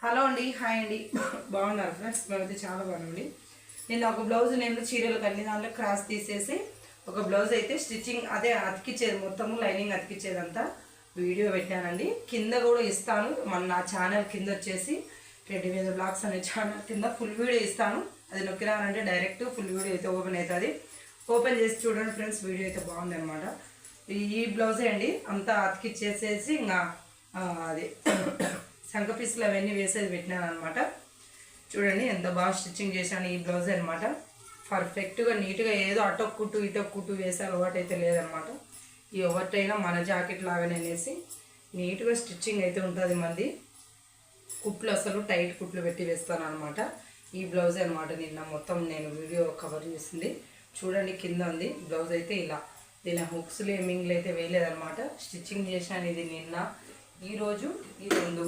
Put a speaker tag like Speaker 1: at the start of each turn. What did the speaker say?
Speaker 1: Hello అండి, hi అండి. బాగున్నారు ఫ్రెండ్స్? మేమైతే చాలా బాగుంది. నేను ఒక బ్లౌజ్ నేను చీరలకు అన్ని దాంట్లో క్రాస్ తీసేసి ఒక బ్లౌజ్ అయితే స్టిచ్చింగ్ అదే అతికిచ్చేది, మొత్తము లైనింగ్ అతికిచ్చేదంతా వీడియో పెట్టానండి. కింద కూడా ఇస్తాను, నా ఛానల్ కింద వచ్చేసి రెడ్డి మీద బ్లాగ్స్ అనే ఛానల్ కింద ఫుల్ వీడియో ఇస్తాను. అది నొక్కినానంటే డైరెక్ట్ ఫుల్ వీడియో అయితే ఓపెన్ అవుతుంది. ఓపెన్ చేసి చూడండి ఫ్రెండ్స్, వీడియో అయితే బాగుంది అనమాట. ఈ బ్లౌజే అండి, అంతా అతికిచ్చేసేసి ఇంకా అది శంఖ పీసులు అవన్నీ వేసేది పెట్టినాను అనమాట. చూడండి ఎంత బాగా స్టిచ్చింగ్ చేశాను. ఈ బ్లౌజ్ అనమాట పర్ఫెక్ట్గా నీట్గా, ఏదో అటో కుట్టు ఇటో కుట్టు వేసే అలవాటు అయితే లేదనమాట. ఈ ఎవరిటైనా మన జాకెట్ లాగానే అనేసి నీట్గా స్టిచ్చింగ్ అయితే ఉంటుంది. మంది కుట్లు అసలు టైట్ కుట్లు పెట్టి వేస్తాను అనమాట. ఈ బ్లౌజ్ అనమాట నిన్న మొత్తం నేను వీడియో కవర్ చేసింది. చూడండి కింద ఉంది బ్లౌజ్ అయితే ఇలా. దీని హుక్స్లు ఏమింగ్లు అయితే వేయలేదనమాట. స్టిచ్చింగ్ చేశాను ఇది నిన్న, ఈరోజు ఈ రెండు